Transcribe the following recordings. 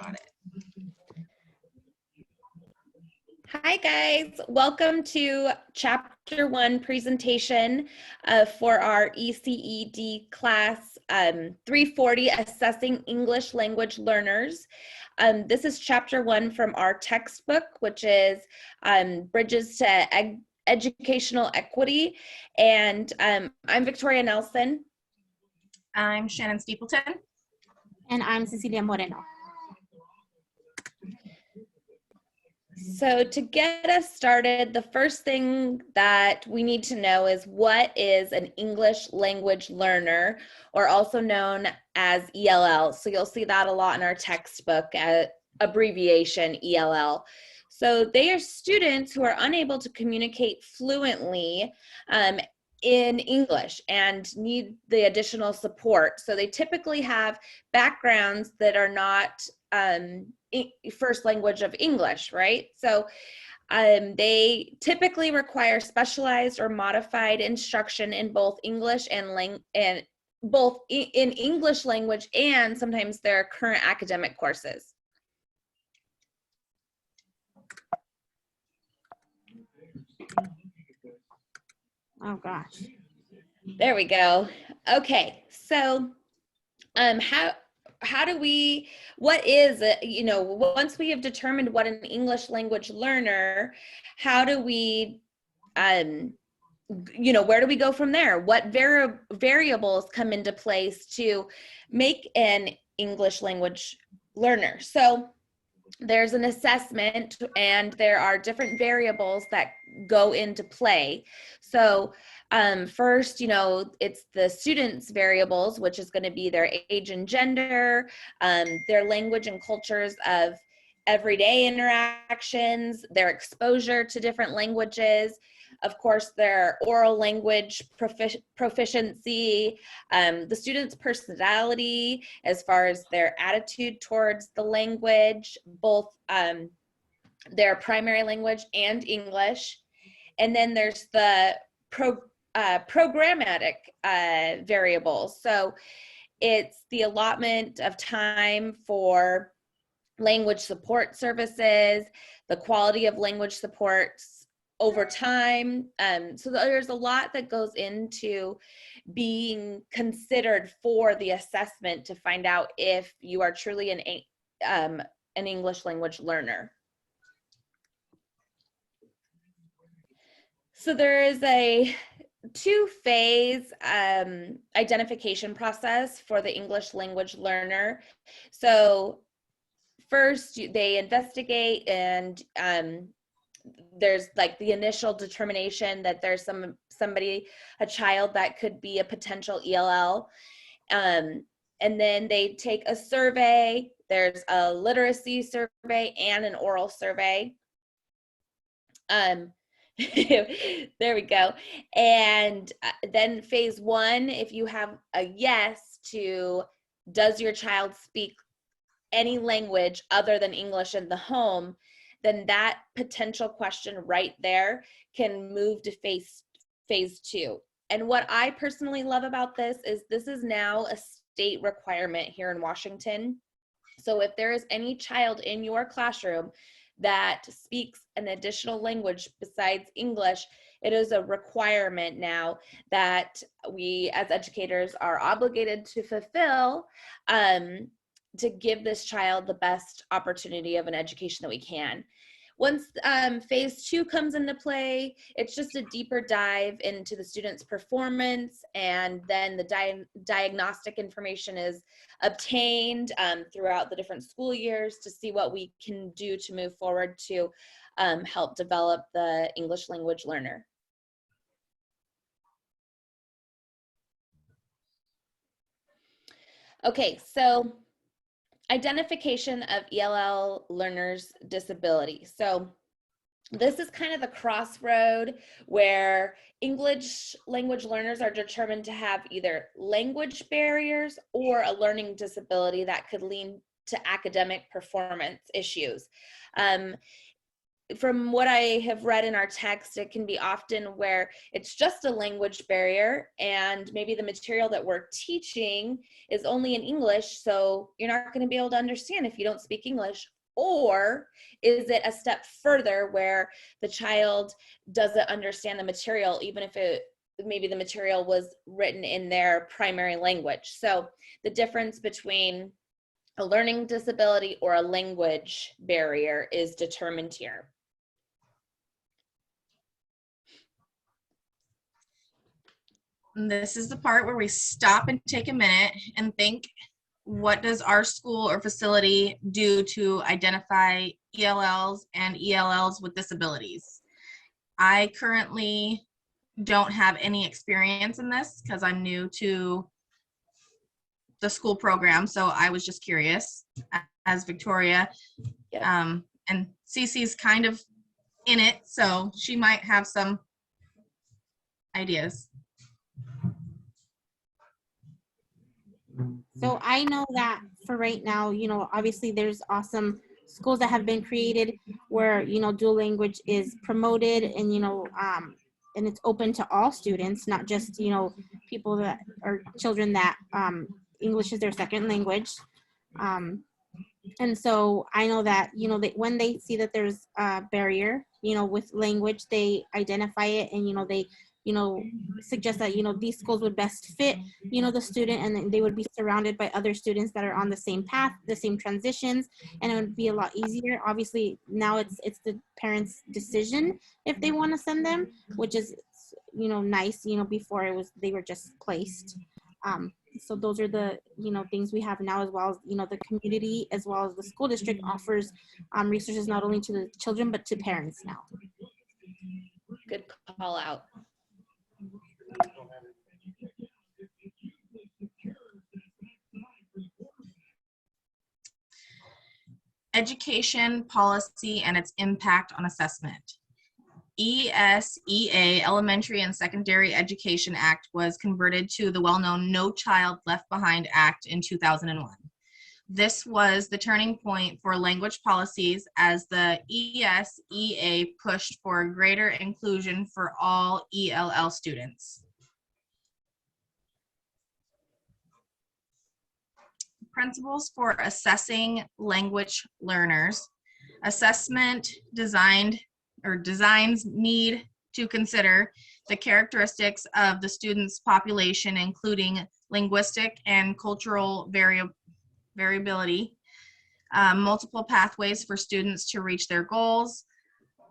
Got it. Hi guys, welcome to Chapter 1 presentation for our ECED class 340, Assessing English Language Learners. This is Chapter 1 from our textbook, which is Bridges to Educational Equity. And I'm Victoria Nelson. I'm Shannon Steepleton. And I'm Cecilia Moreno. So to get us started, the first thing that we need to know is what is an English language learner, or also known as ELL. So you'll see that a lot in our textbook, abbreviation ELL. So they are students who are unable to communicate fluently in English and need the additional support. So they typically have backgrounds that are not first language of English, right? So they typically require specialized or modified instruction in both English and both in English language and sometimes their current academic courses. Oh gosh. There we go. Okay, so how do we, what is it, once we have determined what an English language learner, how do we, where do we go from there? What variables come into place to make an English language learner? So there's an assessment and there are different variables that go into play. So first, it's the student's variables, which is going to be their age and gender, their language and cultures of everyday interactions, their exposure to different languages, of course, their oral language proficiency, the student's personality as far as their attitude towards the language, both their primary language and English. And then there's the programmatic variables. So it's the allotment of time for language support services, the quality of language supports over time. So there's a lot that goes into being considered for the assessment to find out if you are truly an English language learner. So there is a two-phase identification process for the English language learner. So first, they investigate, and there's like the initial determination that there's a child that could be a potential ELL. And then they take a survey. There's a literacy survey and an oral survey. There we go. And then phase 1, if you have a yes to, does your child speak any language other than English in the home, then that potential question right there can move to phase 2. And what I personally love about this is now a state requirement here in Washington. So if there is any child in your classroom that speaks an additional language besides English, it is a requirement now that we as educators are obligated to fulfill to give this child the best opportunity of an education that we can. Once phase 2 comes into play, it's just a deeper dive into the student's performance, and then the diagnostic information is obtained throughout the different school years to see what we can do to move forward to help develop the English language learner. Okay, so identification of ELL learners' disability. So this is kind of the crossroad where English language learners are determined to have either language barriers or a learning disability that could lead to academic performance issues. from what I have read in our text, it can be often where it's just a language barrier and maybe the material that we're teaching is only in English, so you're not going to be able to understand if you don't speak English. Or is it a step further where the child doesn't understand the material, even if maybe the material was written in their primary language? So the difference between a learning disability or a language barrier is determined here. And this is the part where we stop and take a minute and think, what does our school or facility do to identify ELLs and ELLs with disabilities? I currently don't have any experience in this because I'm new to the school program, so I was just curious as Victoria. Yep. And Cece's kind of in it, so she might have some ideas. So I know that for right now, you know, obviously there's awesome schools that have been created where, you know, dual language is promoted and, you know, and it's open to all students, not just, you know, people that are children that English is their second language. And so I know that, you know, that when they see that there's a barrier, you know, with language, they identify it and, you know, they, you know, suggest that, you know, these schools would best fit, you know, the student, and then they would be surrounded by other students that are on the same path, the same transitions, and it would be a lot easier. Obviously, now it's the parents' decision if they want to send them, which is, you know, nice. You know, before they were just placed. So those are the, you know, things we have now, as well as, you know, the community as well as the school district offers resources not only to the children but to parents now. Good call out. Education policy and its impact on assessment. ESEA, Elementary and Secondary Education Act, was converted to the well-known No Child Left Behind Act in 2001. This was the turning point for language policies as the ESEA pushed for greater inclusion for all ELL students. Principles for assessing language learners. Assessment designs need to consider the characteristics of the student's population, including linguistic and cultural variability, multiple pathways for students to reach their goals,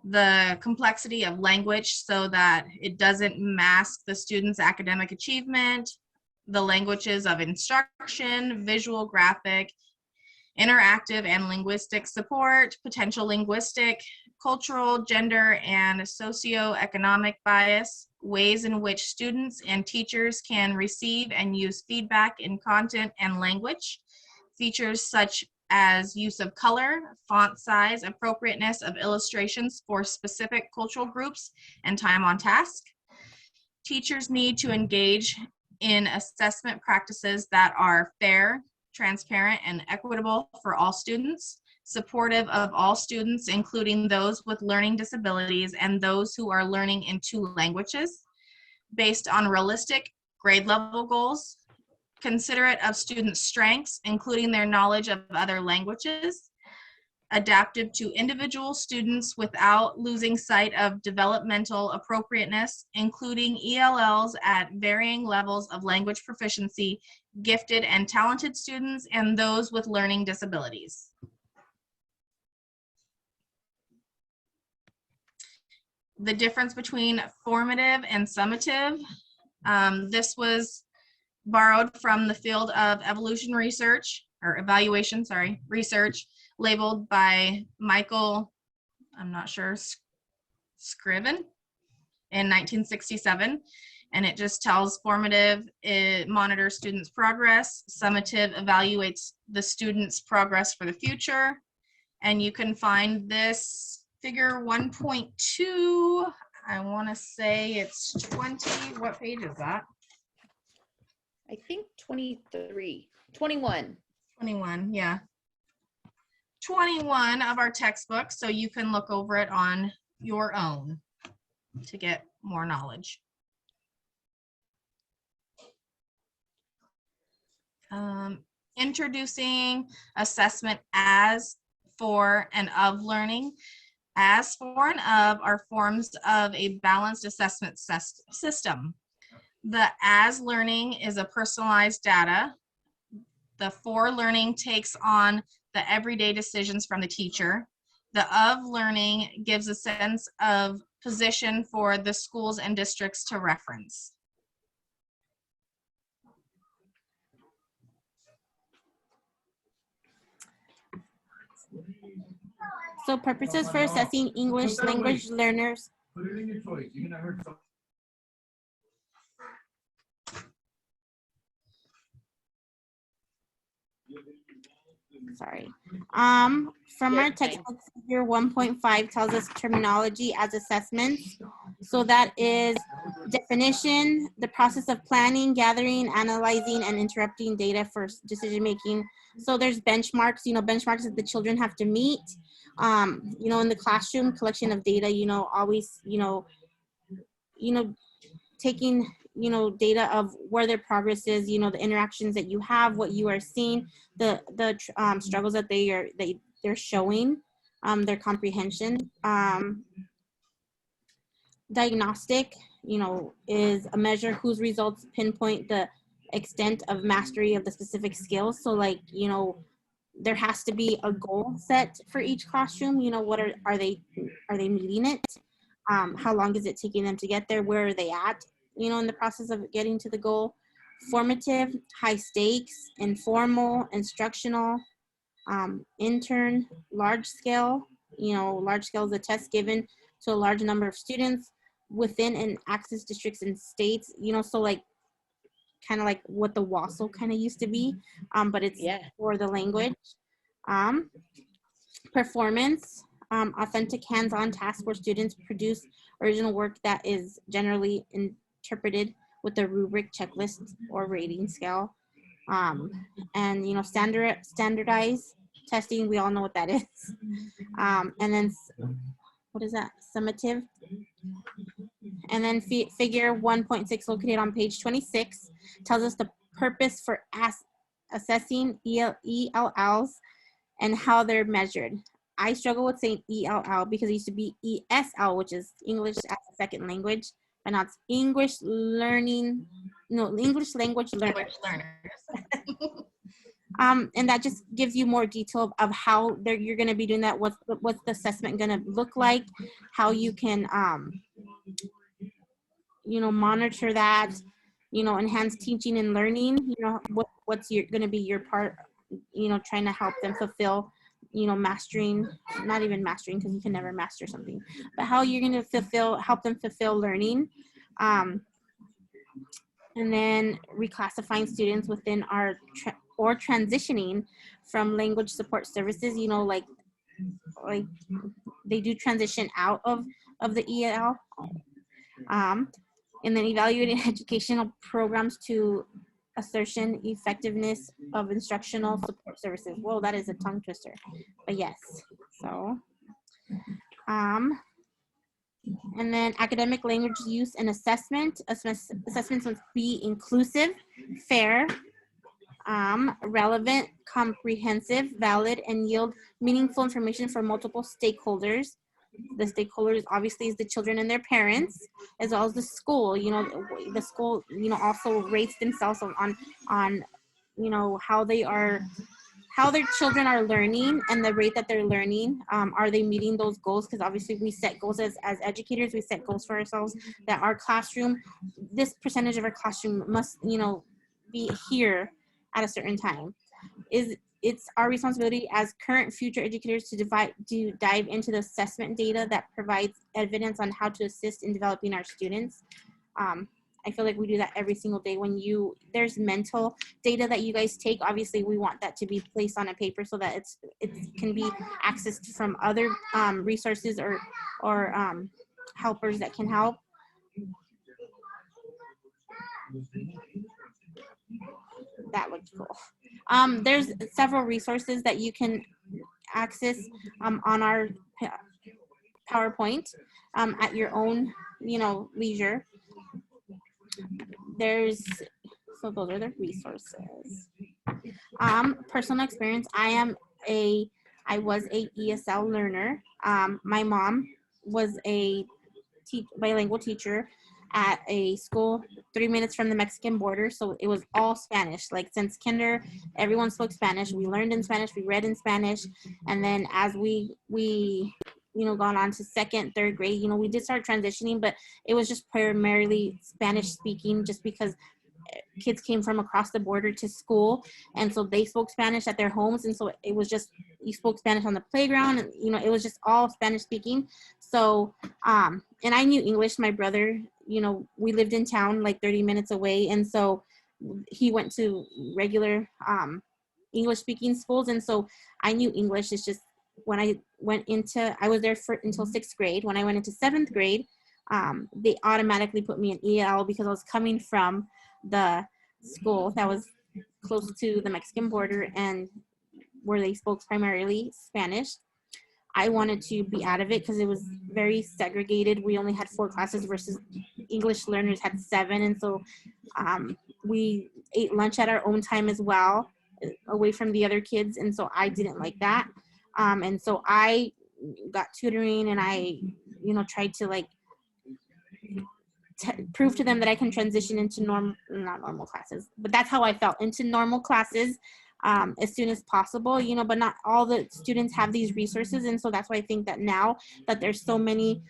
the complexity of language so that it doesn't mask the student's academic achievement, the languages of instruction, visual, graphic, interactive, and linguistic support, potential linguistic, cultural, gender, and socioeconomic bias, ways in which students and teachers can receive and use feedback in content and language, features such as use of color, font size, appropriateness of illustrations for specific cultural groups, and time on task. Teachers need to engage in assessment practices that are fair, transparent, and equitable for all students, supportive of all students, including those with learning disabilities and those who are learning in two languages, based on realistic grade level goals, considerate of students' strengths, including their knowledge of other languages, adaptive to individual students without losing sight of developmental appropriateness, including ELLs at varying levels of language proficiency, gifted and talented students, and those with learning disabilities. The difference between formative and summative. This was borrowed from the field of evolution research, or evaluation, research, labeled by Michael, I'm not sure, Scriven in 1967. And it just tells formative, it monitors students' progress. Summative evaluates the student's progress for the future. And you can find this figure 1.2. I want to say it's 20. What page is that? I think 21. 21, yeah. 21 of our textbook, so you can look over it on your own to get more knowledge. Introducing assessment as, for, and of learning. As, for, and of are forms of a balanced assessment system. The as learning is a personalized data. The for learning takes on the everyday decisions from the teacher. The of learning gives a sense of position for the schools and districts to reference. So purposes for assessing English language learners. Put it in your choice. You're gonna hurt some. Sorry. From our textbook, figure 1.5 tells us terminology as assessments. So that is definition, the process of planning, gathering, analyzing, and interpreting data for decision making. So there's benchmarks, benchmarks that the children have to meet. In the classroom, collection of data, always, taking, data of where their progress is, the interactions that you have, what you are seeing, the struggles that they're showing, their comprehension. Diagnostic, is a measure whose results pinpoint the extent of mastery of the specific skills. So like, there has to be a goal set for each classroom. What are they meeting it? How long is it taking them to get there? Where are they at, in the process of getting to the goal? Formative, high stakes, informal, instructional, intern, large scale. Large scale is a test given to a large number of students within and access districts and states, so like kind of like what the WASL kind of used to be, but it's for the language. Performance, authentic hands-on tasks where students produce original work that is generally interpreted with a rubric, checklist, or rating scale. And standardized testing, we all know what that is. And then what is that? Summative. And then figure 1.6 located on page 26 tells us the purpose for assessing ELLs and how they're measured. I struggle with saying ELL because it used to be ESL, which is English as a second language, but now it's English language learners. And that just gives you more detail of how you're going to be doing that. What's the assessment going to look like? How you can, monitor that. Enhance teaching and learning. What's going to be your part? Trying to help them fulfill. Mastering, not even mastering because you can never master something, but how you're going to help them fulfill learning. And then reclassifying students within our or transitioning from language support services, like they do transition out of the EL. And then evaluating educational programs to assertion effectiveness of instructional support services. Whoa, that is a tongue twister, but yes. So, and then academic language use and assessment. Assessments must be inclusive, fair, relevant, comprehensive, valid, and yield meaningful information for multiple stakeholders. The stakeholders obviously is the children and their parents, as well as the school. The school, also rates themselves on how their children are learning and the rate that they're learning. Are they meeting those goals? Because obviously we set goals as educators, we set goals for ourselves that our classroom, this percentage of our classroom must, be here at a certain time. It's our responsibility as current future educators to dive into the assessment data that provides evidence on how to assist in developing our students. I feel like we do that every single day. When there's mental data that you guys take, obviously we want that to be placed on a paper so that it can be accessed from other resources or helpers that can help. That looks cool. There's several resources that you can access on our PowerPoint at your own, leisure. So those are the resources. Personal experience. I was a ESL learner. My mom was a bilingual teacher at a school 3 minutes from the Mexican border. So it was all Spanish. Like since kinder, everyone spoke Spanish. We learned in Spanish, we read in Spanish. And then as we gone on to second, third grade, we did start transitioning, but it was just primarily Spanish speaking just because kids came from across the border to school, and so they spoke Spanish at their homes, and so it was just, you spoke Spanish on the playground, and it was just all Spanish speaking. So and I knew English. My brother, we lived in town like 30 minutes away, and so he went to regular English speaking schools, and so I knew English. It's just when I was there until 6th grade. When I went into 7th grade, they automatically put me in EL because I was coming from the school that was close to the Mexican border and where they spoke primarily Spanish. I wanted to be out of it because it was very segregated. We only had 4 classes versus English learners had 7. And so we ate lunch at our own time as well, away from the other kids. And so I didn't like that. And so I got tutoring, and I, tried to like prove to them that I can transition into not normal classes, but that's how I felt, into normal classes as soon as possible, but not all the students have these resources. And so that's why I think that now that there's so many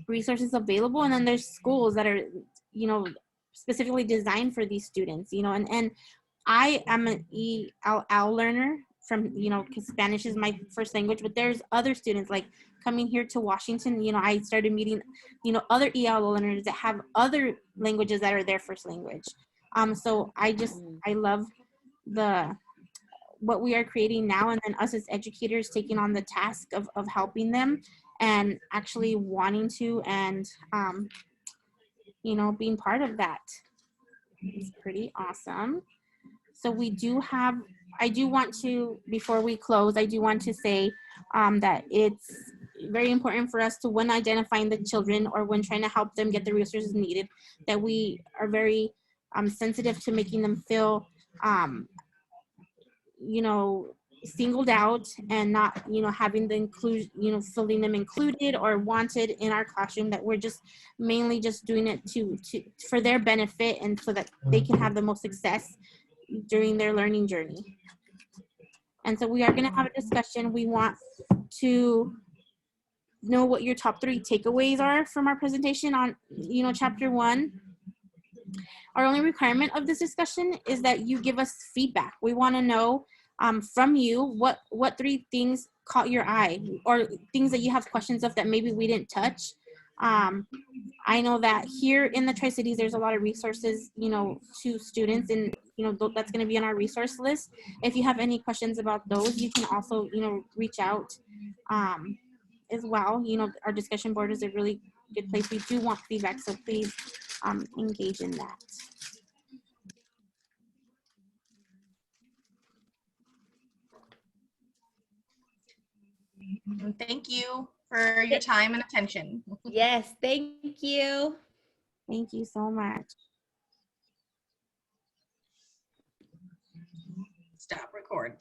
resources available, and then there's schools that are, specifically designed for these students, and I am an ELL learner from, because Spanish is my first language, but there's other students like coming here to Washington, I started meeting, other ELL learners that have other languages that are their first language. So I love what we are creating now, and then us as educators taking on the task of helping them and actually wanting to, and, being part of that. It's pretty awesome. So I do want to, before we close, I do want to say that it's very important for us to, when identifying the children or when trying to help them get the resources needed, that we are very sensitive to making them feel, singled out, and not, having the inclusion, feeling them included or wanted in our classroom, that we're just mainly just doing it for their benefit, and so that they can have the most success during their learning journey. And so we are going to have a discussion. We want to know what your top 3 takeaways are from our presentation on, chapter 1. Our only requirement of this discussion is that you give us feedback. We want to know from you what 3 things caught your eye, or things that you have questions of that maybe we didn't touch. I know that here in the Tri-Cities, there's a lot of resources, to students, and, that's going to be on our resource list. If you have any questions about those, you can also, reach out as well. Our discussion board is a really good place. We do want feedback, so please engage in that. Thank you for your time and attention. Yes, thank you. Thank you so much. Stop record.